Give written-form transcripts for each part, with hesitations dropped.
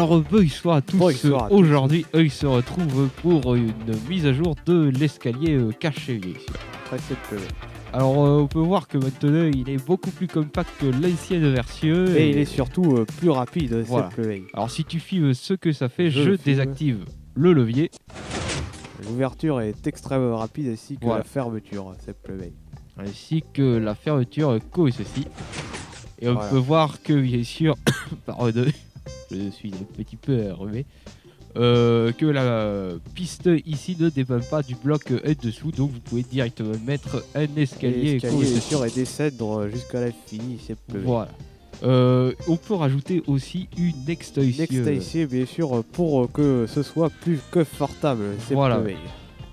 Alors, bonsoir à tous. Bonsoir à tous. Aujourd'hui, il se retrouve pour une mise à jour de l'escalier caché. Très simple. Alors, on peut voir que maintenant, il est beaucoup plus compact que l'ancienne version. Et il est surtout plus rapide. Voilà. Simple. Alors, si tu filmes ce que ça fait, Je je le filme. désactive le levier. L'ouverture est extrêmement rapide ainsi que Voilà. la fermeture. Simple. Ainsi que la fermeture comme ceci. Et on Voilà. peut voir que, bien sûr, pardon, je suis un petit peu enrhumé, que la piste ici ne dépend pas du bloc dessous, donc vous pouvez directement mettre un escalier comme L'escalier est ceci. sûr et descendre jusqu'à l'infini. Simple. Voilà. On peut rajouter aussi une extension. Ici, bien sûr, pour que ce soit plus confortable. Simple. Voilà.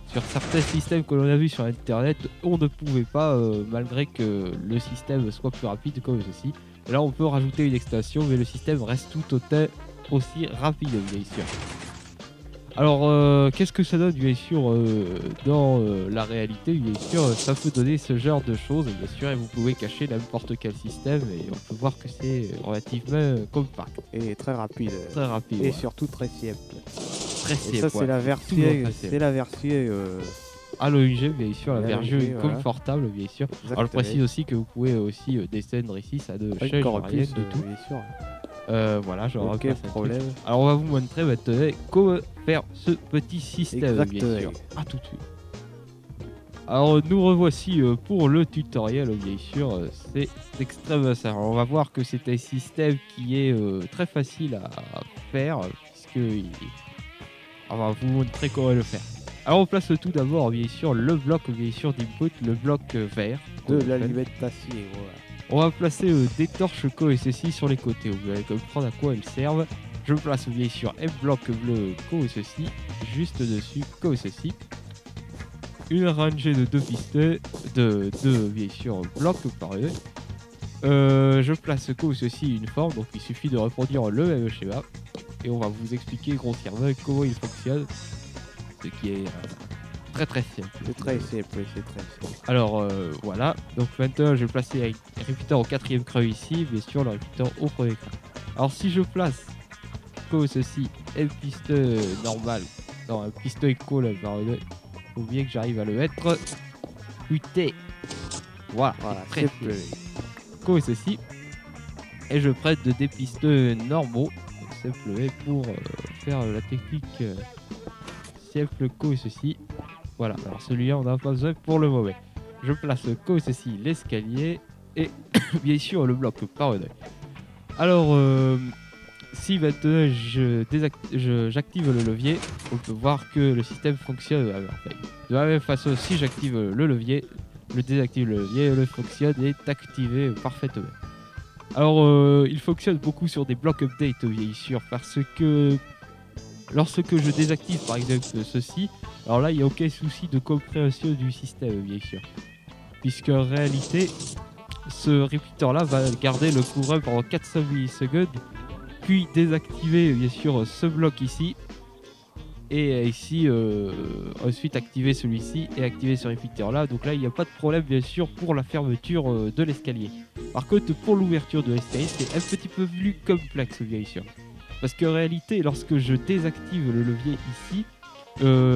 Sur certains systèmes que l'on a vu sur internet, on ne pouvait pas, malgré que le système soit plus rapide comme ceci. Là, on peut rajouter une extension, mais le système reste tout autant aussi rapide, bien sûr. Alors, qu'est-ce que ça donne, bien sûr, dans la réalité? Bien sûr, ça peut donner ce genre de choses, bien sûr, et vous pouvez cacher n'importe quel système, et on peut voir que c'est relativement compact, Et très rapide. très rapide. Et Ouais. surtout très simple. Très Et simple, ça, c'est ouais. la Tout version. très simple. C'est la version. À l'ONG, bien sûr, la La version ONG, voilà. confortable, bien sûr. Alors, je précise aussi que vous pouvez aussi descendre ici, ça ne change Encore rien plus, du tout. bien sûr. Voilà, je repasse Aucun un truc. problème. Alors, on va vous montrer maintenant comment faire ce petit système, bien sûr. Exactement. À tout de suite. Alors, nous revoici pour le tutoriel, bien sûr. C'est extrêmement simple. Alors, on va voir que c'est un système qui est très facile à faire, on va vous montrer comment le faire. Alors, on place tout d'abord, bien sûr, le bloc, bien sûr, d'input, le bloc vert. De qu'on appelle. l'alimentation, voilà. On va placer des torches comme ceci sur les côtés. Vous allez comprendre à quoi elles servent. Je place bien sûr un bloc bleu comme ceci, juste dessus comme ceci. Une rangée de deux pistons, de deux bien sûr blocs par eux. Je place comme ceci une forme, donc il suffit de reproduire le même schéma. Et on va vous expliquer grossièrement comment il fonctionne. Ce qui est très très simple. C'est très simple, c'est très simple. Alors voilà, donc maintenant je vais placer un répéteur au quatrième creux ici, bien sûr le répéteur au premier creux. Alors si je place comme ceci un piston normal, non un piston éco là, pardon, faut bien que j'arrive à le mettre. Putain, voilà, Voilà, très simple. comme ceci. Et je prête des pistons normaux, simplement pour faire la technique simple comme ceci. Voilà, alors celui-là on n'a pas besoin pour le moment. Je place comme ceci l'escalier et bien sûr le bloc par un œil. Alors, si maintenant j'active le levier, on peut voir que le système fonctionne à merveille. De la même façon, si j'active le levier, je désactive le levier, le fonctionne et est activé parfaitement. Alors, il fonctionne beaucoup sur des blocs update, bien sûr, parce que lorsque je désactive par exemple ceci, alors là il n'y a aucun souci de compréhension du système bien sûr. Puisque en réalité, ce repeater là va garder le courant pendant 400 millisecondes, puis désactiver bien sûr ce bloc ici, et ici ensuite activer celui-ci et activer ce repeater là. Donc là il n'y a pas de problème bien sûr pour la fermeture de l'escalier. Par contre pour l'ouverture de l'escalier c'est un petit peu plus complexe bien sûr. Parce qu'en réalité, lorsque je désactive le levier ici,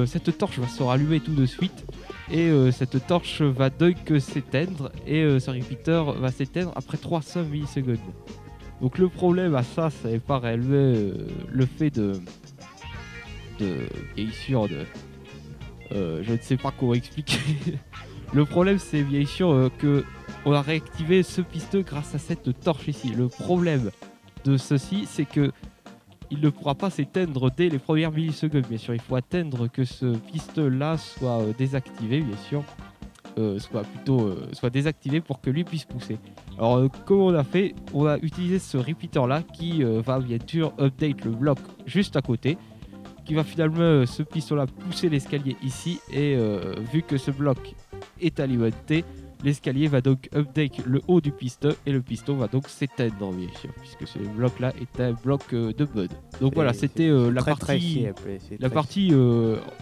cette torche va se rallumer tout de suite. Et cette torche va donc s'éteindre. Et ce repeater va s'éteindre après 300 millisecondes. Donc le problème à ça, c'est pas réellement le fait bien sûr, je ne sais pas comment expliquer. Le problème, c'est bien sûr que on a réactivé ce piston grâce à cette torche ici. Le problème de ceci, c'est que il ne pourra pas s'éteindre dès les premières millisecondes, bien sûr. Il faut attendre que ce piston-là soit désactivé, bien sûr. Soit désactivé pour que lui puisse pousser. Alors, comment on a fait? On a utilisé ce repeater-là qui va bien sûr update le bloc juste à côté. Qui va finalement, ce piston-là, pousser l'escalier ici. Et vu que ce bloc est alimenté, l'escalier va donc update le haut du piston et le piston va donc s'éteindre bien sûr, puisque ce bloc là est un bloc de mode. Donc voilà, c'était la partie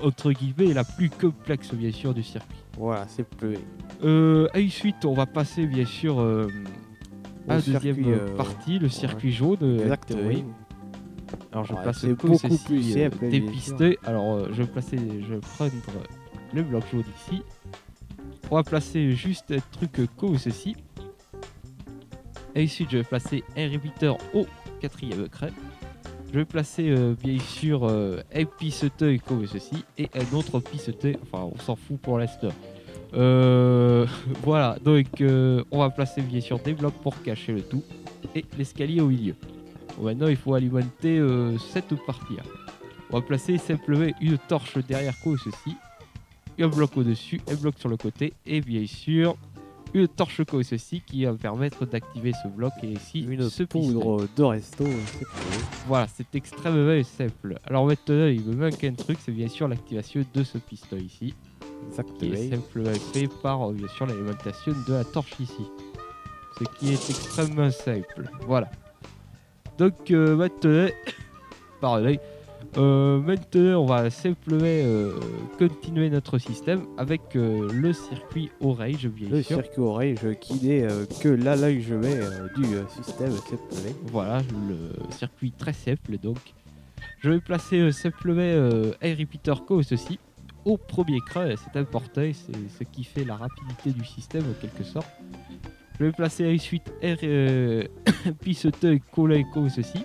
entre guillemets la plus complexe bien sûr du circuit. Voilà, c'est peu. Ensuite on va passer bien sûr à la deuxième partie, le circuit jaune. Exactement. Alors je Ouais, place c'est que beaucoup ceci plus simple, bien dépisté. Alors je vais prendre le bloc jaune ici. On va placer juste un truc comme ceci. Et ensuite je vais placer un repeater au 4e cran. Je vais placer bien sûr un pisseteuil comme ceci et un autre pisseteuil. Enfin on s'en fout pour l'instant. Voilà, donc on va placer bien sûr des blocs pour cacher le tout et l'escalier au milieu. Bon, maintenant il faut alimenter cette partie-là. On va placer simplement une torche derrière comme ceci, un bloc au-dessus, un bloc sur le côté et bien sûr une torche comme ceci qui va me permettre d'activer ce bloc et ici Une ce pistolet. poudre de resto, c'est cool. Voilà, c'est extrêmement simple. Alors maintenant il me manque un truc, c'est bien sûr l'activation de ce pistolet ici. Qui est Exactement. simplement fait par bien sûr l'alimentation de la torche ici. Ce qui est extrêmement simple. Voilà. Donc maintenant, pareil, maintenant on va simplement continuer notre système avec le circuit oreille, bien Le sûr. circuit oreille qui n'est que l'allègement du système, s'il te plaît. Voilà, le circuit très simple donc. Je vais placer simplement un repeater comme ceci. Au premier cran, c'est important, c'est ce qui fait la rapidité du système en quelque sorte. Je vais placer ensuite un pisseteuil collé comme ceci.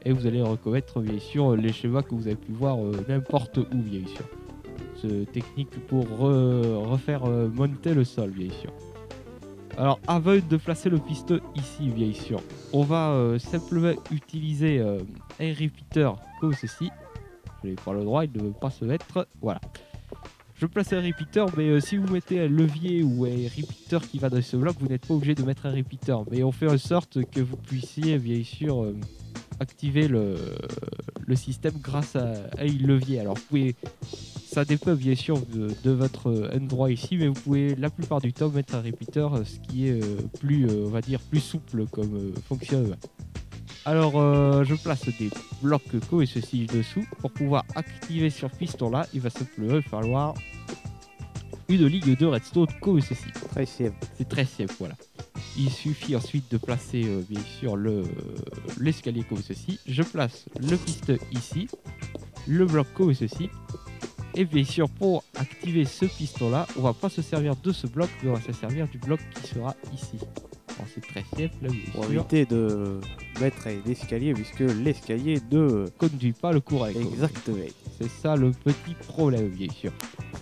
Et vous allez reconnaître bien sûr les schémas que vous avez pu voir n'importe où bien sûr. C'est technique pour refaire monter le sol bien sûr. Alors avant de placer le pistolet ici bien sûr, on va simplement utiliser un repeater comme ceci. Je n'ai pas le droit, il ne veut pas se mettre. Voilà. Je place un repeater, mais si vous mettez un levier ou un repeater qui va dans ce bloc, vous n'êtes pas obligé de mettre un repeater. Mais on fait en sorte que vous puissiez bien sûr activer le système grâce à un levier. Alors vous pouvez, ça dépend bien sûr de votre endroit ici, mais vous pouvez la plupart du temps mettre un repeater, ce qui est plus, on va dire, plus souple comme fonctionnement. Alors je place des blocs comme ceci dessous. Pour pouvoir activer ce piston là, il va simplement falloir une ligne de redstone comme ceci. Très simple. C'est très simple, voilà. Il suffit ensuite de placer bien sûr l'escalier comme ceci. Je place le piston ici, le bloc comme ceci. Et bien sûr pour activer ce piston là, on va pas se servir de ce bloc, mais on va se servir du bloc qui sera ici. Alors, c'est très simple, bien Pour sûr. éviter de mettre l'escalier, puisque l'escalier ne Conduit pas le courant. Exactement. C'est ça le petit problème, bien sûr.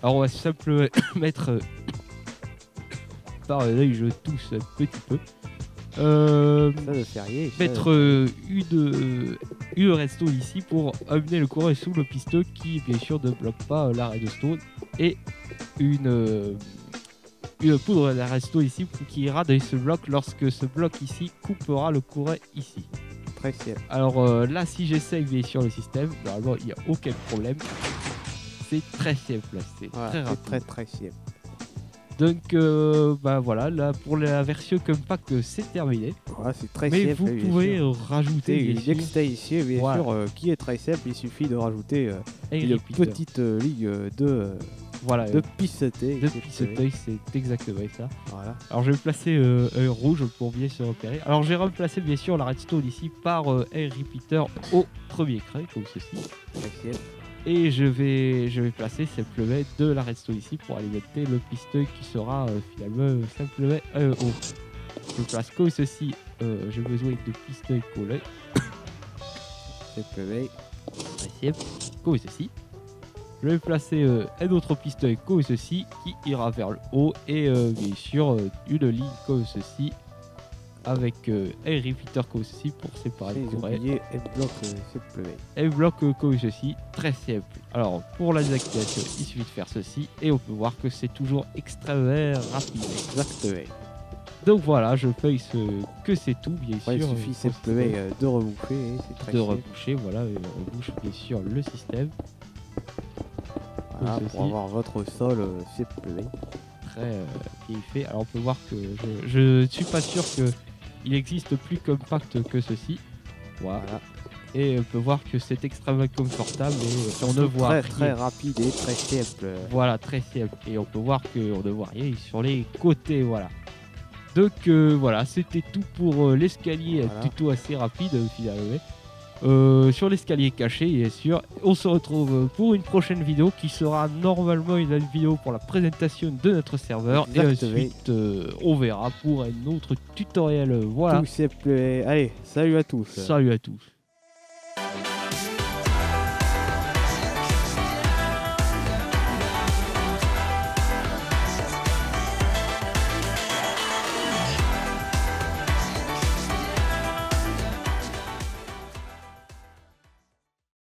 Alors on va simplement mettre par l'œil, je tousse un petit peu. Ça ne fait rien. Mettre une redstone ici pour amener le courant sous le piston qui bien sûr ne bloque pas la redstone et une poudre de redstone ici qui ira dans ce bloc lorsque ce bloc ici coupera le courant ici. Très simple. Alors là, si j'essaye bien sûr le système, normalement il n'y a aucun problème. C'est très simple, c'est Voilà, très rapide. c'est très simple. Donc bah voilà, là pour la version compact c'est terminé. Voilà, c'est très Mais simple. vous bien pouvez sûr. rajouter C'est une bien sûr, extension, bien Voilà. sûr, qui est très simple. Il suffit de rajouter un une repeater. petite ligne de Voilà, pisseté. depuis ce œil, c'est exactement ça. Voilà. Alors je vais placer un rouge pour bien se repérer. Alors j'ai remplacé bien sûr la redstone ici par un repeater au premier cran comme ceci. Très simple. Et je vais placer simplement de la redstone ici pour alimenter le piston qui sera finalement simplement un haut. Je place comme ceci, j'ai besoin de pistons collés, Simplement. comme ceci. Je vais placer un autre piston comme ceci qui ira vers le haut et bien sûr une ligne comme ceci avec un repeater comme ceci pour séparer le J'ai courant. oublié un bloc simplement. Un bloc comme ceci, très simple. Alors pour la désactivation, il suffit de faire ceci et on peut voir que c'est toujours extrêmement rapide. Exactement. Donc voilà, je paye que c'est tout, bien Ouais, il sûr. suffit simplement de reboucher. C'est très de simple. reboucher, voilà, et on rebouche bien sûr le système. Voilà, comme pour ceci. avoir votre sol simplement. Très bien fait. Alors on peut voir que je ne suis pas sûr que il existe plus compact que ceci. Voilà. Voilà. Et on peut voir que c'est extrêmement confortable et on ne voit Très rien. très rapide et très simple. Voilà, très simple. Et on peut voir qu'on ne voit rien sur les côtés, voilà. Donc voilà, c'était tout pour l'escalier, Voilà. un tuto assez rapide finalement. sur l'escalier caché, bien sûr. On se retrouve pour une prochaine vidéo qui sera normalement une vidéo pour la présentation de notre serveur. Exactement. Et ensuite, on verra pour un autre tutoriel. Voilà. Tout simple. Allez, salut à tous. Salut à tous.